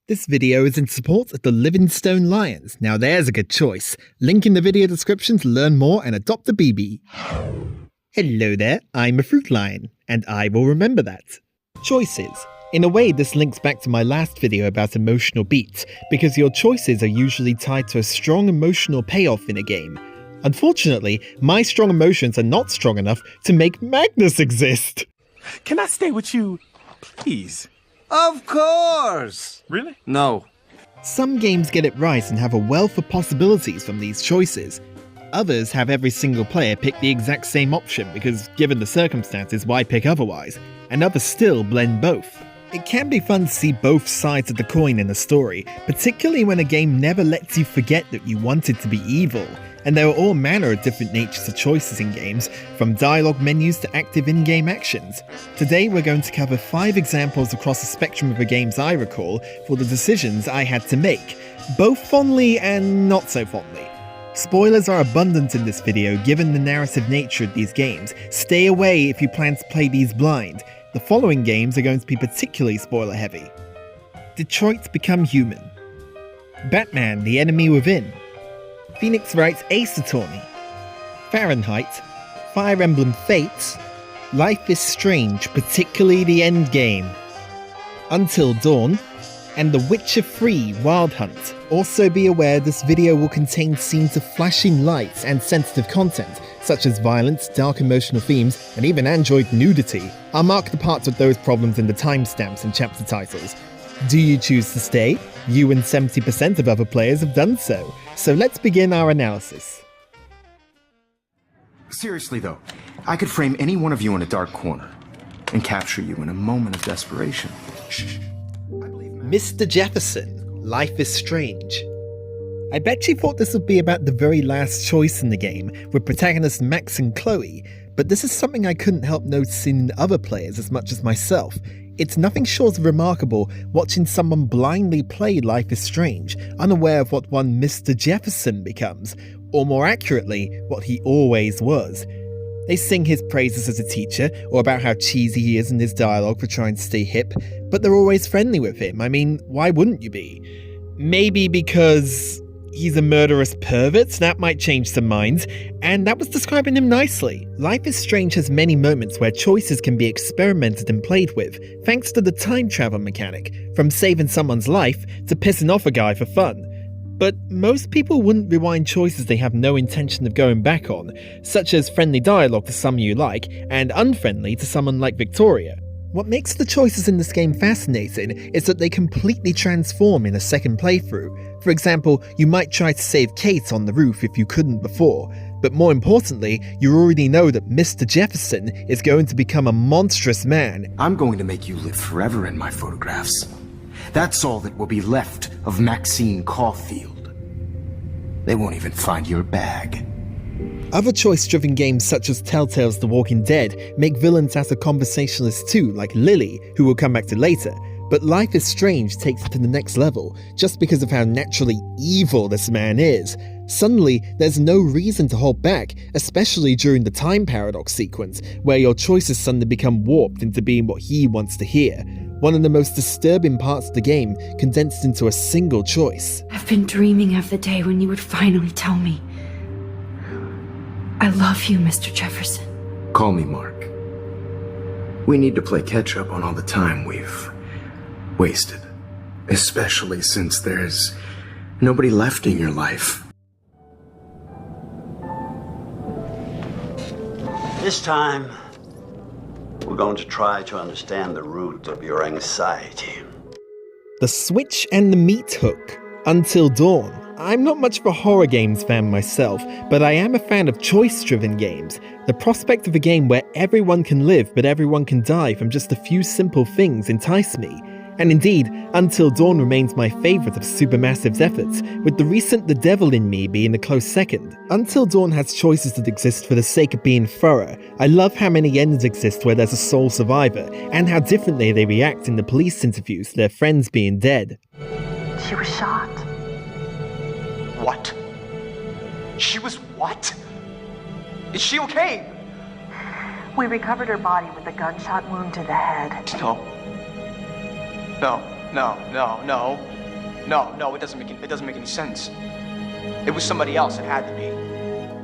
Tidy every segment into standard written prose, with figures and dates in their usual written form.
This video is in support of the Livingstone Lions. Now there's a good choice. Link in the video description to learn more and adopt a beebee. Hello there, I'm a fruit lion, and I will remember that. Choices. In a way, this links back to my last video about emotional beats, because your choices are usually tied to a strong emotional payoff in a game. Unfortunately, my strong emotions are not strong enough to make Magnus exist. Can I stay with you, please? Of course! Really? No. Some games get it right and have a wealth of possibilities from these choices. Others have every single player pick the exact same option because, given the circumstances, why pick otherwise? And others still blend both. It can be fun to see both sides of the coin in a story, particularly when a game never lets you forget that you wanted to be evil. And there are all manner of different natures of choices in games, from dialogue menus to active in-game actions. Today we're going to cover 5 examples across the spectrum of the games I recall for the decisions I had to make, both fondly and not so fondly. Spoilers are abundant in this video given the narrative nature of these games. Stay away if you plan to play these blind. The following games are going to be particularly spoiler heavy. Detroit Become Human. Batman: The Enemy Within. Phoenix Wright's Ace Attorney. Fahrenheit. Fire Emblem Fates. Life is Strange, particularly the endgame. Until Dawn. And The Witcher 3 Wild Hunt. Also be aware this video will contain scenes of flashing lights and sensitive content, such as violence, dark emotional themes, and even android nudity. I'll mark the parts with those problems in the timestamps and chapter titles. Do you choose to stay? You and 70% of other players have done so. So let's begin our analysis. Seriously though, I could frame any one of you in a dark corner and capture you in a moment of desperation. Shh. Mr. Jefferson, Life is Strange. I bet you thought this would be about the very last choice in the game, with protagonists Max and Chloe, but this is something I couldn't help noticing in other players as much as myself. It's nothing short of remarkable watching someone blindly play Life is Strange, unaware of what one Mr. Jefferson becomes, or more accurately, what he always was. They sing his praises as a teacher, or about how cheesy he is in his dialogue for trying to stay hip, but they're always friendly with him. I mean, why wouldn't you be? Maybe because he's a murderous pervert, that might change some minds, and that was describing him nicely. Life is Strange has many moments where choices can be experimented and played with, thanks to the time travel mechanic, from saving someone's life to pissing off a guy for fun. But most people wouldn't rewind choices they have no intention of going back on, such as friendly dialogue to some you like, and unfriendly to someone like Victoria. What makes the choices in this game fascinating is that they completely transform in a second playthrough. For example, you might try to save Kate on the roof if you couldn't before, but more importantly, you already know that Mr. Jefferson is going to become a monstrous man. I'm going to make you live forever in my photographs. That's all that will be left of Maxine Caulfield. They won't even find your bag. Other choice-driven games such as Telltale's The Walking Dead make villains as a conversationalist too, like Lily, who we'll come back to later. But Life is Strange takes it to the next level, just because of how naturally evil this man is. Suddenly, there's no reason to hold back, especially during the time paradox sequence, where your choices suddenly become warped into being what he wants to hear. One of the most disturbing parts of the game, condensed into a single choice. I've been dreaming of the day when you would finally tell me. I love you, Mr. Jefferson. Call me Mark. We need to play catch up on all the time we've wasted. Especially since there's nobody left in your life. This time, we're going to try to understand the root of your anxiety. The Switch and the Meat Hook. Until Dawn. I'm not much of a horror games fan myself, but I am a fan of choice-driven games. The prospect of a game where everyone can live but everyone can die from just a few simple things entice me. And indeed, Until Dawn remains my favourite of Supermassive's efforts, with the recent The Devil in Me being a close second. Until Dawn has choices that exist for the sake of being thorough. I love how many endings exist where there's a sole survivor, and how differently they react in the police interviews to their friends being dead. She was shot. What? She was what? Is she okay? We recovered her body with a gunshot wound to the head. No. No. No, it doesn't make any sense. It was somebody else, it had to be.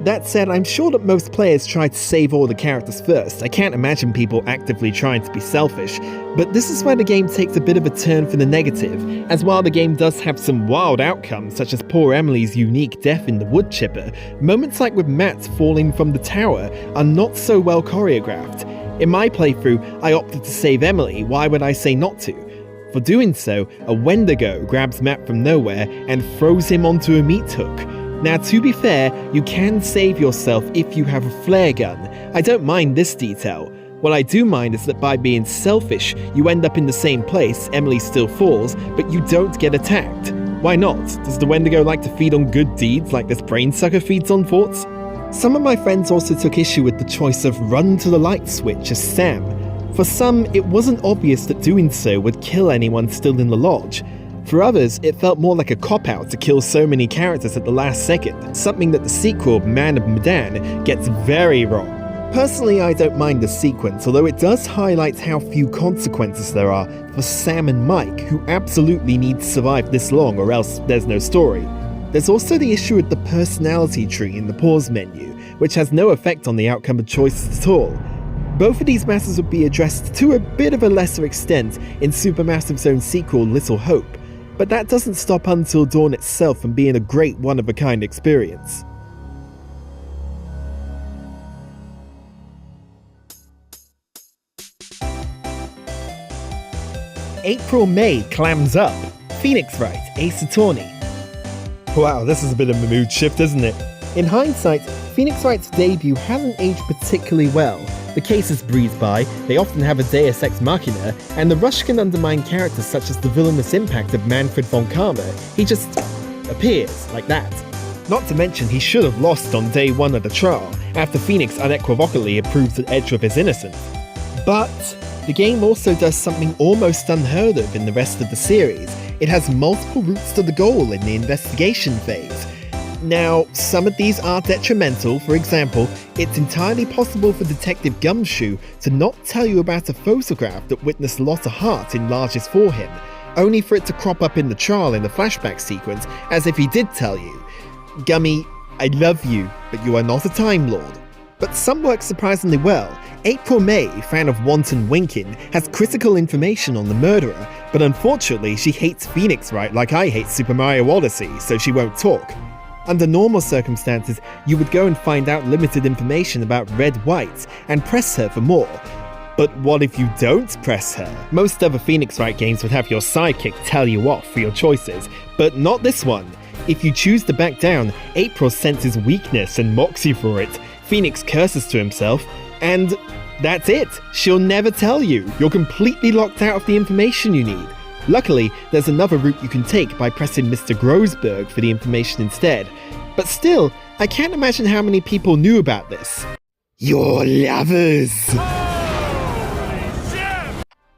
That said, I'm sure that most players try to save all the characters first. I can't imagine people actively trying to be selfish, but this is where the game takes a bit of a turn for the negative, as while the game does have some wild outcomes, such as poor Emily's unique death in the wood chipper, moments like with Matt falling from the tower are not so well choreographed. In my playthrough, I opted to save Emily, why would I say not to? For doing so, a Wendigo grabs Matt from nowhere and throws him onto a meat hook. Now, to be fair, you can save yourself if you have a flare gun. I don't mind this detail. What I do mind is that by being selfish, you end up in the same place, Emily still falls, but you don't get attacked. Why not? Does the Wendigo like to feed on good deeds like this brainsucker feeds on thoughts? Some of my friends also took issue with the choice of run to the light switch as Sam. For some, it wasn't obvious that doing so would kill anyone still in the lodge. For others, it felt more like a cop-out to kill so many characters at the last second, something that the sequel, Man of Medan, gets very wrong. Personally, I don't mind the sequence, although it does highlight how few consequences there are for Sam and Mike, who absolutely need to survive this long or else there's no story. There's also the issue with the personality tree in the pause menu, which has no effect on the outcome of choices at all. Both of these matters would be addressed to a bit of a lesser extent in Supermassive's own sequel, Little Hope, but that doesn't stop Until Dawn itself from being a great one-of-a-kind experience. April May clams up. Phoenix Wright, Ace Attorney. Wow, this is a bit of a mood shift, isn't it? In hindsight, Phoenix Wright's debut hasn't aged particularly well. The cases breeze by, they often have a deus ex machina, and the rush can undermine characters such as the villainous impact of Manfred von Karma. He just appears like that. Not to mention he should have lost on day one of the trial, after Phoenix unequivocally approves that Edge of his innocence. But the game also does something almost unheard of in the rest of the series. It has multiple routes to the goal in the investigation phase. Now, some of these are detrimental. For example, it's entirely possible for Detective Gumshoe to not tell you about a photograph that witnessed Lotta Hart enlarges for him, only for it to crop up in the trial in the flashback sequence as if he did tell you. Gummy, I love you, but you are not a Time Lord. But some work surprisingly well. April May, fan of wanton winking, has critical information on the murderer, but unfortunately she hates Phoenix Wright like I hate Super Mario Odyssey, so she won't talk. Under normal circumstances, you would go and find out limited information about Red White and press her for more. But what if you don't press her? Most other Phoenix Wright games would have your sidekick tell you off for your choices, but not this one. If you choose to back down, April senses weakness and mocks you for it. Phoenix curses to himself, and that's it. She'll never tell you. You're completely locked out of the information you need. Luckily, there's another route you can take by pressing Mr. Grosberg for the information instead. But still, I can't imagine how many people knew about this. Your lovers!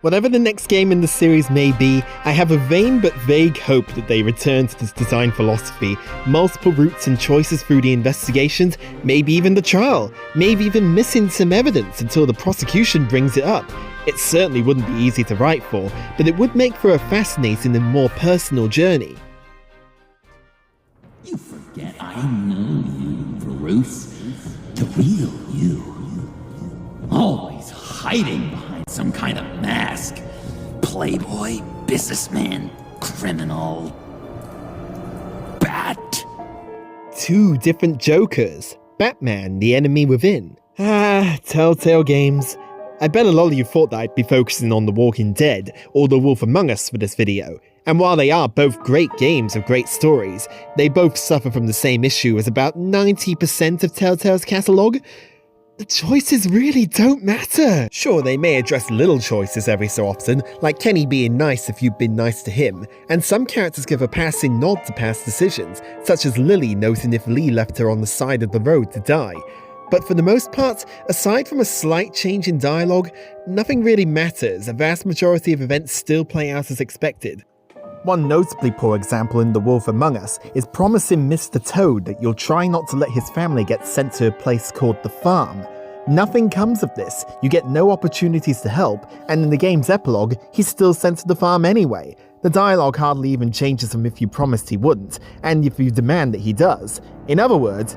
Whatever the next game in the series may be, I have a vain but vague hope that they return to this design philosophy, multiple routes and choices through the investigations, maybe even the trial, maybe even missing some evidence until the prosecution brings it up. It certainly wouldn't be easy to write for, but it would make for a fascinating and more personal journey. You forget I know you, Bruce. The real you. Always hiding behind some kind of mask. Playboy, businessman, criminal, bat. Two different Jokers. Batman, the enemy within. Telltale Games. I bet a lot of you thought that I'd be focusing on The Walking Dead or The Wolf Among Us for this video. And while they are both great games with great stories, they both suffer from the same issue as about 90% of Telltale's catalogue. The choices really don't matter. Sure, they may address little choices every so often, like Kenny being nice if you've been nice to him, and some characters give a passing nod to past decisions, such as Lily noting if Lee left her on the side of the road to die. But for the most part, aside from a slight change in dialogue, nothing really matters. A vast majority of events still play out as expected. One notably poor example in The Wolf Among Us is promising Mr. Toad that you'll try not to let his family get sent to a place called The Farm. Nothing comes of this, you get no opportunities to help, and in the game's epilogue, he's still sent to the farm anyway. The dialogue hardly even changes from if you promised he wouldn't, and if you demand that he does. In other words,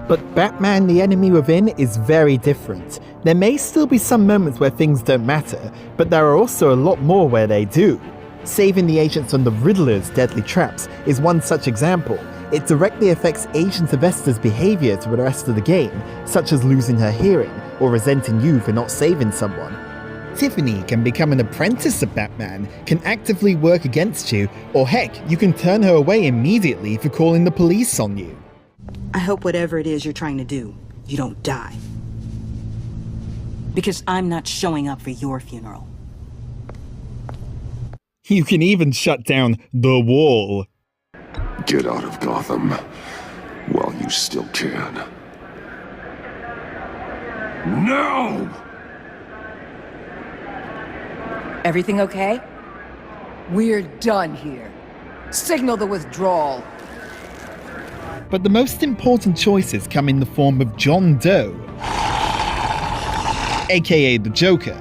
but Batman the Enemy Within is very different. There may still be some moments where things don't matter, but there are also a lot more where they do. Saving the agents from the Riddler's deadly traps is one such example. It directly affects Agent Avesta's behavior to the rest of the game, such as losing her hearing, or resenting you for not saving someone. Tiffany can become an apprentice of Batman, can actively work against you, or heck, you can turn her away immediately for calling the police on you. I hope whatever it is you're trying to do, you don't die. Because I'm not showing up for your funeral. You can even shut down the wall. Get out of Gotham while you still can. No! Everything okay? We're done here. Signal the withdrawal. But the most important choices come in the form of John Doe, aka the Joker.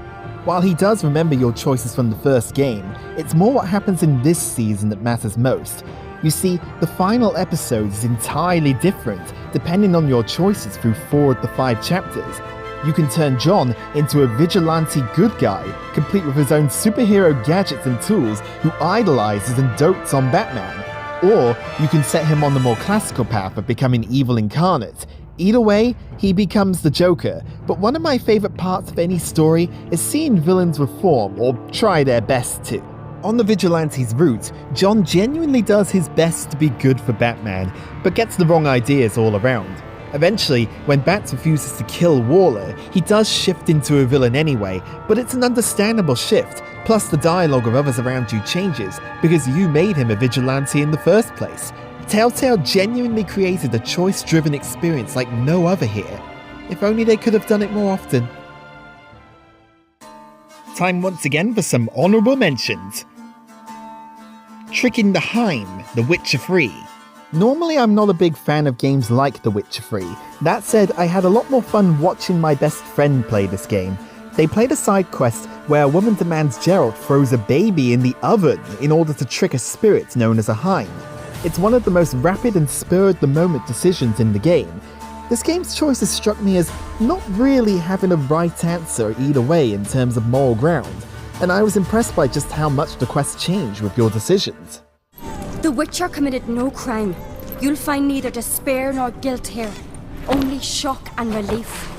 While he does remember your choices from the first game, it's more what happens in this season that matters most. You see, the final episode is entirely different depending on your choices through 4 of the 5 chapters. You can turn John into a vigilante good guy, complete with his own superhero gadgets and tools, who idolizes and dotes on Batman. Or you can set him on the more classical path of becoming evil incarnate. Either way, he becomes the Joker, but one of my favorite parts of any story is seeing villains reform, or try their best to. On the vigilante's route, John genuinely does his best to be good for Batman, but gets the wrong ideas all around. Eventually, when Bats refuses to kill Waller, he does shift into a villain anyway, but it's an understandable shift, plus the dialogue of others around you changes, because you made him a vigilante in the first place. Telltale genuinely created a choice-driven experience like no other here. If only they could have done it more often. Time once again for some honourable mentions. Tricking the Heim, The Witcher 3. Normally I'm not a big fan of games like The Witcher 3. That said, I had a lot more fun watching my best friend play this game. They played a side quest where a woman demands Geralt throws a baby in the oven in order to trick a spirit known as a Heim. It's one of the most rapid and spur-of-the-moment decisions in the game. This game's choices struck me as not really having a right answer either way in terms of moral ground, and I was impressed by just how much the quest changed with your decisions. The Witcher committed no crime. You'll find neither despair nor guilt here, only shock and relief.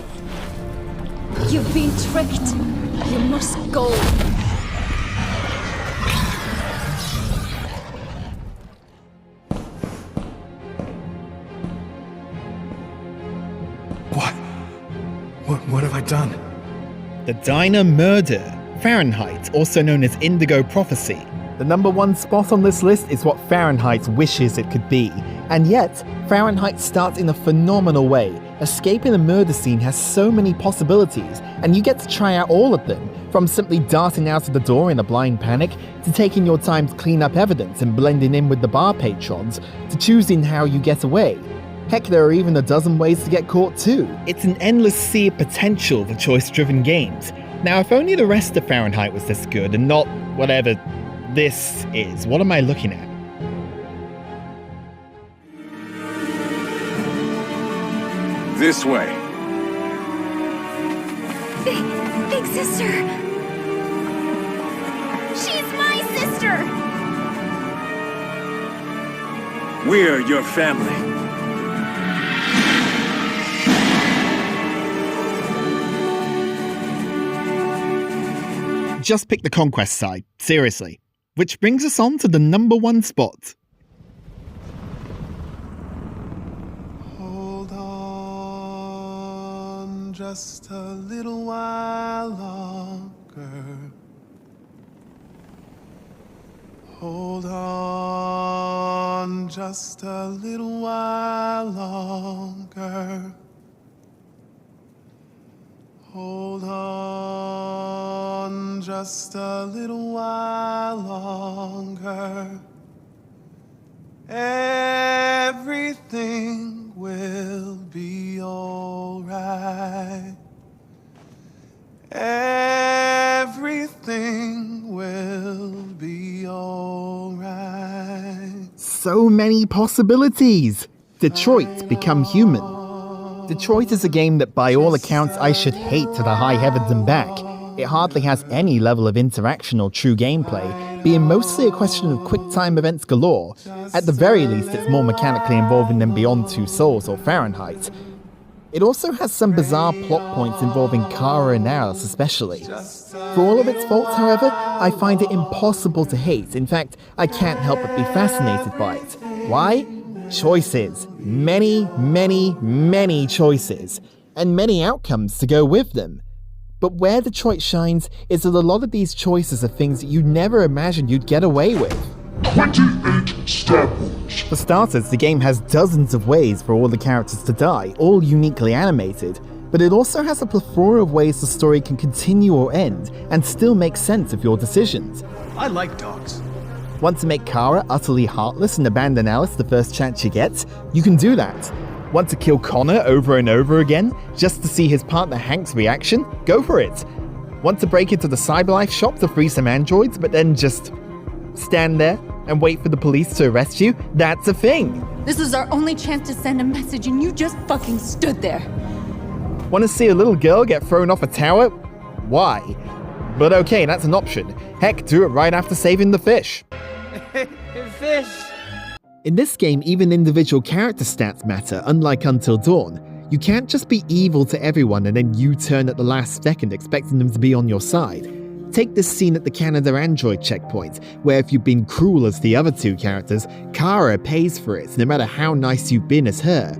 You've been tricked. You must go. What have I done? The Diner Murder, Fahrenheit, also known as Indigo Prophecy. The number 1 spot on this list is what Fahrenheit wishes it could be, and yet, Fahrenheit starts in a phenomenal way. Escaping a murder scene has so many possibilities, and you get to try out all of them, from simply darting out of the door in a blind panic, to taking your time to clean up evidence and blending in with the bar patrons, to choosing how you get away. Heck, there are even a dozen ways to get caught too. It's an endless sea of potential for choice-driven games. Now, if only the rest of Fahrenheit was this good and not whatever this is. What am I looking at? This way. Big sister! She's my sister! We're your family. Just pick the Conquest side, seriously. Which brings us on to the number 1 spot. Hold on just a little while longer. Hold on just a little while longer. Hold on just a little while longer. Everything will will be alright. Everything will be alright. So many possibilities! Detroit Become Human. Detroit is a game that by all accounts I should hate to the high heavens and back. It hardly has any level of interaction or true gameplay, being mostly a question of quick-time events galore. At the very least, it's more mechanically involving than Beyond Two Souls or Fahrenheit. It also has some bizarre plot points involving Kara and Alice especially. For all of its faults, however, I find it impossible to hate. In fact, I can't help but be fascinated by it. Why? Choices. Many, many, many choices. And many outcomes to go with them. But where Detroit shines is that a lot of these choices are things that you never imagined you'd get away with. 28 Star Wars. For starters, the game has dozens of ways for all the characters to die, all uniquely animated, but it also has a plethora of ways the story can continue or end, and still make sense of your decisions. I like dogs. Want to make Kara utterly heartless and abandon Alice the first chance you get? You can do that. Want to kill Connor over and over again, just to see his partner Hank's reaction? Go for it. Want to break into the Cyberlife shop to free some androids, but then just stand there and wait for the police to arrest you? That's a thing. This was our only chance to send a message and you just fucking stood there. Want to see a little girl get thrown off a tower? Why? But okay, that's an option. Heck, do it right after saving the fish. Fish! In this game, even individual character stats matter, unlike Until Dawn. You can't just be evil to everyone and then U-turn at the last second expecting them to be on your side. Take this scene at the Canada Android checkpoint, where if you've been cruel as the other two characters, Kara pays for it, no matter how nice you've been as her.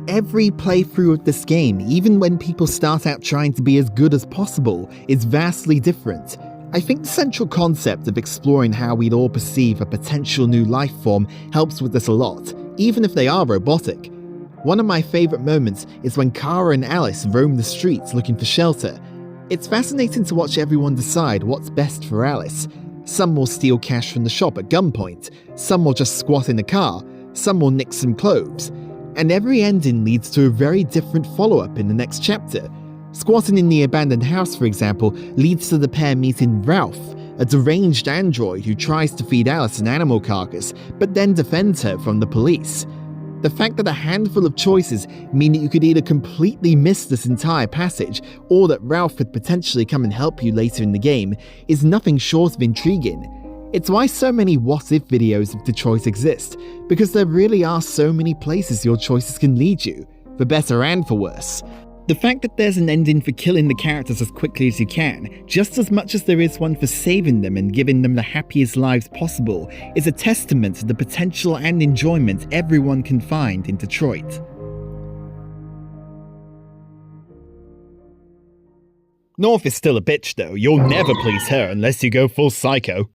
Every playthrough of this game, even when people start out trying to be as good as possible, is vastly different. I think the central concept of exploring how we'd all perceive a potential new life form helps with this a lot, even if they are robotic. One of my favourite moments is when Kara and Alice roam the streets looking for shelter. It's fascinating to watch everyone decide what's best for Alice. Some will steal cash from the shop at gunpoint, some will just squat in the car, some will nick some clothes. And every ending leads to a very different follow-up in the next chapter. Squatting in the abandoned house, for example, leads to the pair meeting Ralph, a deranged android who tries to feed Alice an animal carcass, but then defends her from the police. The fact that a handful of choices mean that you could either completely miss this entire passage, or that Ralph could potentially come and help you later in the game, is nothing short of intriguing. It's why so many what-if videos of Detroit exist, because there really are so many places your choices can lead you, for better and for worse. The fact that there's an ending for killing the characters as quickly as you can, just as much as there is one for saving them and giving them the happiest lives possible, is a testament to the potential and enjoyment everyone can find in Detroit. North is still a bitch though, you'll never please her unless you go full psycho.